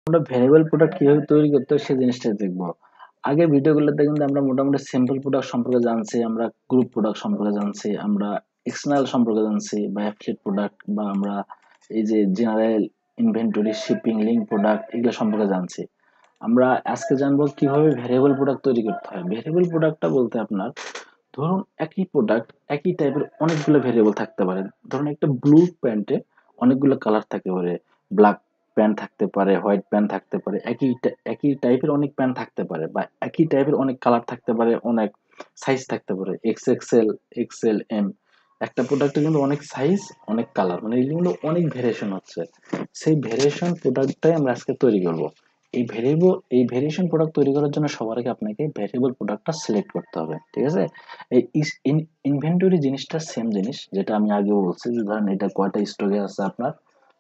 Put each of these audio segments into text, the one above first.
আমরা variable product কিভাবে তৈরি করতে হয় সেই জিনিসটা দেখবো। আগে ভিডিওগুলোতে কিন্তু আমরা মোটামুটি সিম্পল প্রোডাক্ট সম্পর্কে জানছি, আমরা গ্রুপ প্রোডাক্ট সম্পর্কে জানছি, আমরা এক্সটার্নাল সম্পর্কে জানছি, বা অ্যাফিলিয়েট প্রোডাক্ট, বা আমরা এই যে general inventory, shipping, link product এগুলো সম্পর্কে জানছি। আমরা আজকে জানবো কিভাবে ভেরিয়েবল প্রোডাক্ট তৈরি করতে হয়। ভেরিয়েবল প্রোডাক্টটা বলতে আপনার, ধরুন একই প্রোডাক্ট একই টাইপের অনেকগুলো ভেরিয়েবল থাকতে পারে। ধরুন একটা ব্লু প্যান্টে অনেকগুলো কালার থাকতে পারে, ব্ল্যাক প্যান্ট থাকতে পারে, হোয়াইট প্যান্ট থাকতে পারে, একই টাইপের অনেক প্যান্ট থাকতে পারে, বা একই টাইপের অনেক কালার থাকতে পারে, অনেক সাইজ থাকতে পারে, এক্সএক্সএল, এক্সএল, এম। একটা প্রোডাক্টে কিন্তু অনেক সাইজ, অনেক কালার, মানে এগুলো কিন্তু অনেক ভেরিয়েশন হচ্ছে। সেই ভেরিয়েশন প্রোডাক্টটাই আমরা আজকে তৈরি করব। এই ভেরিয়েশন প্রোডাক্ট তৈরি করার জন্য সবার আগে আপনাকে ভেরিয়েবল প্রোডাক্টটা সিলেক্ট করতে হবে, ঠিক আছে? এই ইনভেন্টরি জিনিসটা সেম জিনিস, যেটা আমি আগেও বলছি, যে ধরেন এটা কয়টা স্টকে আছে আপনার।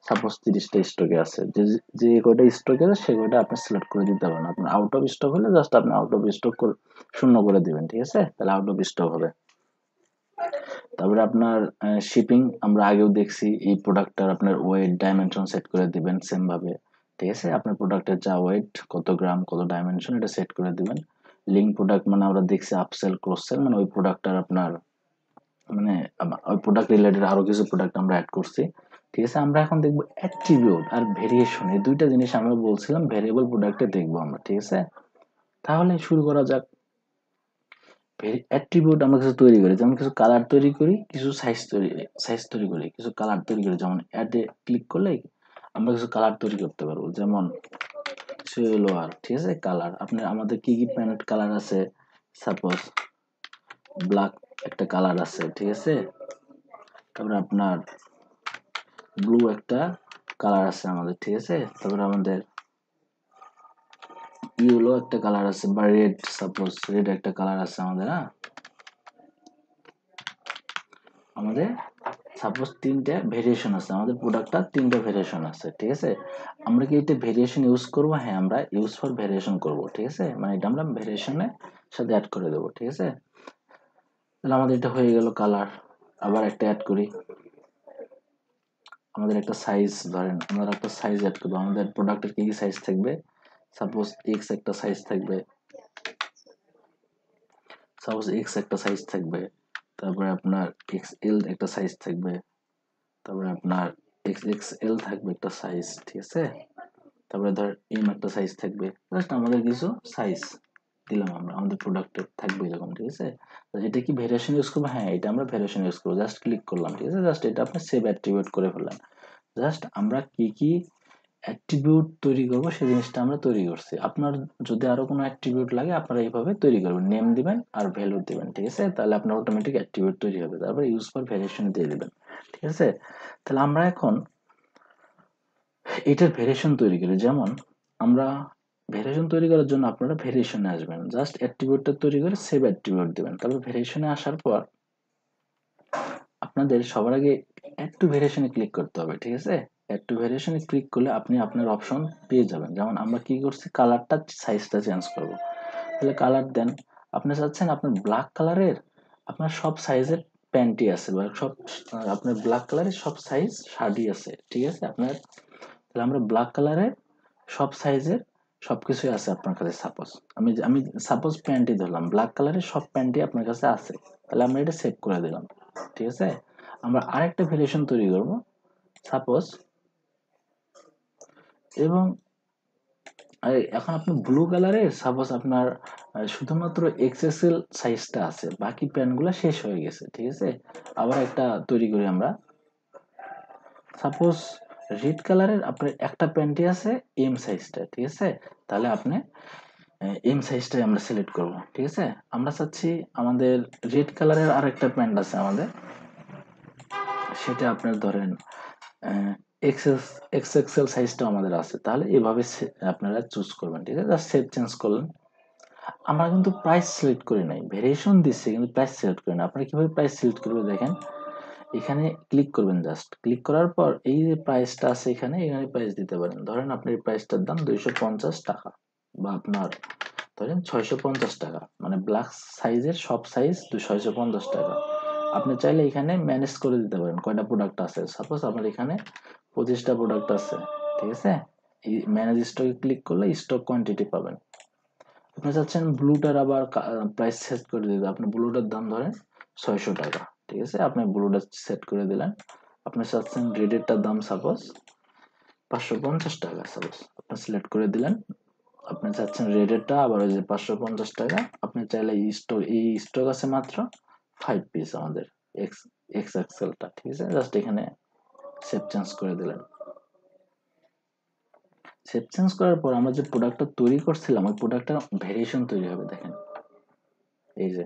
সাপোজ 30টা স্টকে আছে, যে যে কয়টা স্টকে আছে সে কয়টা আপনি সিলেক্ট করে দিতে পারেন। আপনার আউট অফ স্টক হলে জাস্ট আপনি আউট অফ স্টক শূন্য করে দিবেন, ঠিক আছে? তাহলে আউট অফ স্টক হবে। তারপরে আপনার শিপিং আমরা আগেও দেখছি, এই প্রোডাক্টটার আপনার ওয়েট ডাইমেনশন সেট করে দিবেন সেম ভাবে, ঠিক আছে? আপনার প্রোডাক্টের যা ওয়েট, কত গ্রাম, কত ডাইমেনশন, এটা সেট করে দিবেন। লিঙ্ক প্রোডাক্ট মানে আমরা দেখছি আপসেল, ক্রস সেল, মানে ওই প্রোডাক্টটার আপনার, মানে ওই প্রোডাক্ট রিলেটেড আরো কিছু প্রোডাক্ট আমরা অ্যাড করছি, ঠিক আছে? আমরা এখন দেখবো অ্যাট্রিবিউট আর ভেরিয়েশন, এই দুইটা জিনিস আমরা বলছিলাম ভেরিয়েবল প্রোডাক্টে দেখবো আমরা, ঠিক আছে? তাহলে শুরু করা যাক। অ্যাট্রিবিউট আমরা কিছু তৈরি করি, যেমন কিছু কালার তৈরি করি, কিছু সাইজ তৈরি করি, কিছু কালার তৈরি করি। যেমন অ্যাডে ক্লিক করলে আমরা কিছু কালার তৈরি করতে পারবো, যেমন সিলোয়ার, ঠিক আছে? কালার আপনার আমাদের কি কি প্যানেট কালার আছে, সাপোজ ব্ল্যাক একটা কালার আছে, ঠিক আছে? তারপরে আপনার ব্লু একটা কালার আছে আমাদের, ঠিক আছে? তারপরে আমাদের ইয়েলো একটা কালার আছে, বা রেড, সাপোজ রেড একটা কালার আছে আমাদের। হ্যাঁ, আমাদের সাপোজ তিনটা ভেরিয়েশন আছে, আমাদের প্রোডাক্টটা তিনটা ভেরিয়েশন আছে, ঠিক আছে? আমরা কি এটা ভেরিয়েশন ইউজ করব? হ্যাঁ, আমরা ইউজ ফর ভেরিয়েশন করব, ঠিক আছে? মানে এটা আমরা ভেরিয়েশনের সাথে অ্যাড করে দেবো, ঠিক আছে? তাহলে আমাদের এটা হয়ে গেল কালার। আবার একটা অ্যাড করি, আমাদের একটা সাইজ, ধরেন আমরা একটা সাইজ অ্যাড করবো। আমাদের প্রোডাক্টের কি কি সাইজ থাকবে? সাপোজ এক্স একটা সাইজ থাকবে, তারপরে আপনার এক্স এল একটা সাইজ থাকবে, তারপরে আপনার এক্স এক্স এল থাকবে একটা সাইজ, ঠিক আছে? তারপরে ধর এম একটা সাইজ থাকবে। জাস্ট আমাদের কিছু সাইজ দিলাম, আমরা আমাদের প্রোডাক্টে থাকবে এরকম, ঠিক আছে? তো এটা কি ভেরিয়েশন ইউজ করবো? হ্যাঁ, এটা আমরা ভেরিয়েশন ইউজ করবো। জাস্ট ক্লিক করলাম, ঠিক আছে? জাস্ট এটা আপনি সেভ অ্যাট্রিবিউট করে ফেললেন। জাস্ট আমরা কি কি অ্যাট্রিবিউট তৈরি করবো সেই জিনিসটা আমরা তৈরি করছি। আপনার যদি আরো কোনো অ্যাট্রিবিউট লাগে আপনারা এইভাবে তৈরি করবেন, নেম দিবেন আর ভ্যালু দিবেন, ঠিক আছে? তাহলে আপনার অটোমেটিক অ্যাট্রিবিউট তৈরি হবে। তারপরে ইউজ ফর ভেরিয়েশন দিয়ে দিবেন, ঠিক আছে? তাহলে আমরা এখন এটার ভেরিয়েশন তৈরি করি। যেমন আমরা ভেরিয়েশন তৈরি করার জন্য আপনারা ভেরিয়েশনে আসবেন, জাস্ট অ্যাট্রিবিউটটা তৈরি করে সেভ অ্যাট্রিবিউট দিবেন। তারপর ভেরিয়েশনে আসার পর আপনাদের সবার আগে অ্যাড টু ভেরিয়েশনে ক্লিক করতে হবে, ঠিক আছে? অ্যাড টু ভেরিয়েশনে ক্লিক করলে আপনি আপনার অপশন পেয়ে যাবেন। যেমন আমরা কি করছি, কালারটা সাইজটা চেঞ্জ করব। তাহলে কালার দেন। আপনি চাচ্ছেন আপনার ব্ল্যাক কালারের আপনার সব সাইজের প্যান্টই আছে, বা সব আপনার ব্ল্যাক কালারের সব সাইজ শার্টই আছে, ঠিক আছে? আপনার তাহলে আমরা ব্ল্যাক কালারের সব সাইজের সবকিছুই আছে আপনার কাছে। সাপোজ আমি আমি সাপোজ প্যান্টই ধরলাম, ব্ল্যাক কালারের সব প্যান্টই আপনার কাছে আছে। তাহলে আমরা এটা সেভ করে দিলাম, ঠিক আছে? আমরা আরেকটা ভেরিয়েশন তৈরি করব, সাপোজ, এবং এখন আপনি ব্লু কালারের সাপোজ আপনার শুধুমাত্র এক্সএসএল সাইজটা আছে, বাকি প্যান্টগুলো শেষ হয়ে গেছে, ঠিক আছে? আবার একটা তৈরি করি আমরা, সাপোজ রেড কালারের আপনার একটা প্যান্টই আছে এম সাইজটা, ঠিক আছে? তাহলে আপনি এম সাইজটাই আমরা সিলেক্ট করব, ঠিক আছে? আমরা চাচ্ছি আমাদের রেড কালারের আর একটা প্যান্ট আছে আমাদের, সেটা আপনার ধরেন এক্সেস এক্সএক্সএল সাইজটাও আমাদের আছে। তাহলে এভাবে আপনারা চুজ করবেন, ঠিক আছে? জাস্ট সেভ চেঞ্জ করলেন। আমরা কিন্তু প্রাইস সিলেক্ট করি নাই, ভেরিয়েশন দিচ্ছি কিন্তু প্রাইস সিলেক্ট করি না। আপনারা কিভাবে প্রাইস সিলেক্ট করবে দেখেন, এখানে ক্লিক করবেন। জাস্ট ক্লিক করার পর এই যে প্রাইসটা আছে এখানে এখানে প্রাইস দিতে পারেন। ধরেন আপনার এই প্রাইসটার দাম 250 টাকা, বা আপনার ধরেন 650 টাকা, মানে ব্ল্যাক সাইজের সব সাইজ 650 টাকা। আপনি চাইলে এখানে ম্যানেজ করে দিতে পারেন কয়টা প্রোডাক্ট আছে। সাপোজ আমার এখানে 25টা প্রোডাক্ট আছে, ঠিক আছে? এই ম্যানেজ স্টকে ক্লিক করলে স্টক কোয়ান্টিটি পাবেন। আপনি চাচ্ছেন ব্লুটার আবার প্রাইস সেট করে দিতে, আপনি ব্লুটার দাম ধরেন 600 টাকা, ঠিক আছে, আপনি ব্লুটার সেট করে দিলেন। আপনি চাচ্ছেন রেডেরটার দাম সাপোজ 550 টাকা, সাপোজ আপনি সিলেক্ট করে দিলেন। আপনি চাচ্ছেন রেডেরটা আবার ওই যে 550 টাকা, আপনি চাইলে এই স্টক আছে মাত্র 5 পিস আমাদের এক্স এক্স এক্সেলটা, ঠিক আছে, জাস্ট এখানে সেভ চেঞ্জ করে দিলেন। সেভ চেঞ্জ করার পর আমরা যে প্রোডাক্টটা তৈরি করছিলাম ওই প্রোডাক্টটার ভেরিয়েশন তৈরি হবে, দেখেন এই যে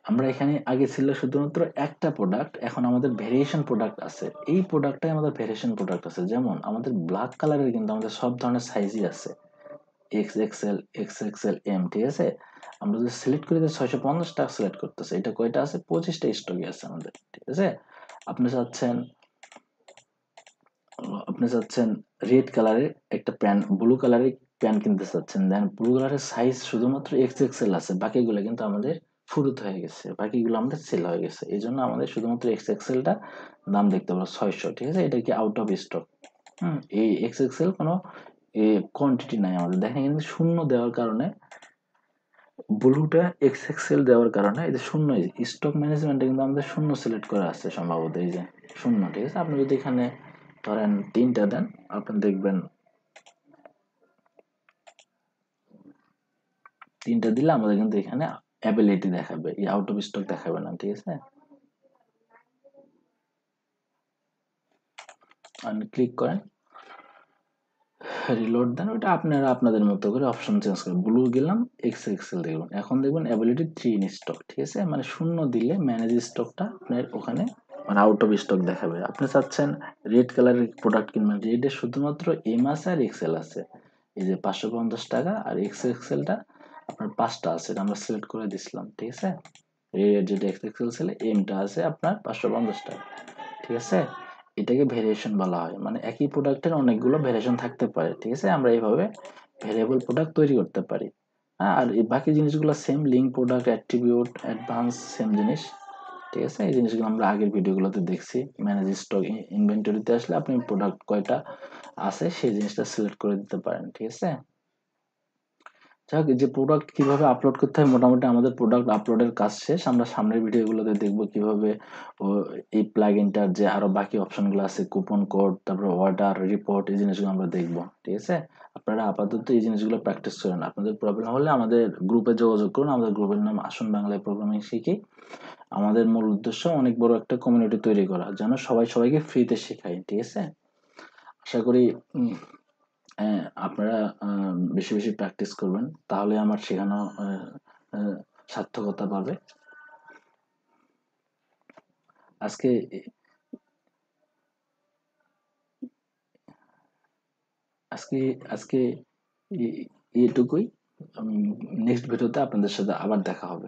আমরা এখানে আগে ছিল শুধুমাত্র একটা প্রোডাক্ট, এখন আমাদের ভেরিয়েশন প্রোডাক্ট আছে। এই প্রোডাক্টটাই আমাদের ভেরিয়েশন প্রোডাক্ট আছে, যেমন আমাদের ব্ল্যাক কালারের কিন্তু আমাদের সব ধরনের সাইজই আছে, X XL, X XL, M, ঠিক আছে। আমরা যদি সিলেক্ট করি 650 টাকা সিলেক্ট করতেছে, এটা কয়টা আছে, 25টা স্টকে আছে আমাদের, ঠিক আছে। আপনি চাচ্ছেন আপনি চাচ্ছেন রেড কালারের একটা প্যান্ট, ব্লু কালারের প্যান্ট কিনতে চাচ্ছেন, দেন ব্লু কালারের সাইজ শুধুমাত্র এক্স এক্সেল আছে, বাকিগুলো কিন্তু আমাদের ফুরুত হয়ে গেছে, বাকিগুলো আমাদের সেল হয়ে গেছে, এই জন্য আমাদের শুধুমাত্র এক্স এক্সেলটা দাম দেখতে পাবো 600, ঠিক আছে, এটা কি আউট অফ স্টক। এই এক্স এক্সেল কোনো কোয়ান্টিটি নাই আমাদের, দেখেন কিন্তু শূন্য দেওয়ার কারণে, ব্লুটা এক্স এক্সেল দেওয়ার কারণে এই যে শূন্য, স্টক ম্যানেজমেন্টে কিন্তু আমাদের শূন্য সিলেক্ট করা আছে সম্ভবত, এই যে শূন্য, ঠিক আছে। আপনি যদি এখানে ধরেন 3টা দেন, আপনি দেখবেন 3টা দিলে আমাদের কিন্তু এখানে অ্যাবিলিটি দেখাবে, এই আউট অফ স্টক দেখাবে না, ঠিক আছে। আপনি ক্লিক করেন, রিলোড দেন, ওটা আপনারা আপনাদের মতো করে অপশন চেঞ্জ করেন। ব্লু গেলাম, এক্স এক্সেল দেখুন, এখন দেখবেন অ্যাবিলিটি 3 ইন স্টক, ঠিক আছে, মানে শূন্য দিলে ম্যানেজ স্টকটা আপনার ওখানে মানে আউট অফ স্টক দেখাবে। আপনি চাচ্ছেন রেড কালারের প্রোডাক্ট কিনবেন, রেডে শুধুমাত্র এম আছে আর এক্সেল আছে, এই যে 550 টাকা, আর এক্স এক্সেলটা আপনার 5টা আছে, এটা আমরা সিলেক্ট করে দিছিলাম, ঠিক আছে। রেড যেটা এক্স এক্সেল ছেলে এমটা আছে আপনার 550 টাকা, ঠিক আছে। এটাকে ভেরিয়েশন বলা হয়, মানে একই প্রোডাক্টের অনেকগুলো ভেরিয়েশন থাকতে পারে, ঠিক আছে। আমরা এইভাবে ভেরিয়েবল প্রোডাক্ট তৈরি করতে পারি। হ্যাঁ, আর এই বাকি জিনিসগুলো same, link product, attribute, advance, same জিনিস, ঠিক আছে। এই জিনিসগুলো আমরা আগের ভিডিওগুলোতে দেখছি। ম্যানেজ স্টক ইনভেন্টরিতে আসলে আপনি প্রোডাক্ট কয়টা আছে সেই জিনিসটা সিলেক্ট করে দিতে পারেন, ঠিক আছে। যাক, যে প্রোডাক্ট কিভাবে আপলোড করতে হয়, মোটামুটি আমাদের প্রোডাক্ট আপলোডের কাজ শেষ। আমরা সামনের ভিডিওগুলোতে দেখবো কিভাবে ও এই প্লাগইনটার যে আরো বাকি অপশনগুলো আছে, কুপন কোড, তারপর অর্ডার, রিপোর্ট, এই জিনিসগুলো আমরা দেখবো, ঠিক আছে। আপনারা আপাতত এই জিনিসগুলো প্র্যাকটিস করেন, আপনাদের প্রবলেম হলে আমাদের গ্রুপে যোগাযোগ করুন। আমাদের গ্রুপের নাম আসুন বাংলায় প্রোগ্রামিং শিখি। আমাদের মূল উদ্দেশ্য অনেক বড় একটা কমিউনিটি তৈরি করা, যেন সবাই সবাইকে ফ্রিতে শেখায়, ঠিক আছে। আশা করি আপনারা বেশি বেশি প্র্যাকটিস করবেন, তাহলে আমার শেখানো আহ, সার্থকতা পাবে। আজকে আজকে আজকে এটুকুই। নেক্সট ভিডিওতে আপনাদের সাথে আবার দেখা হবে।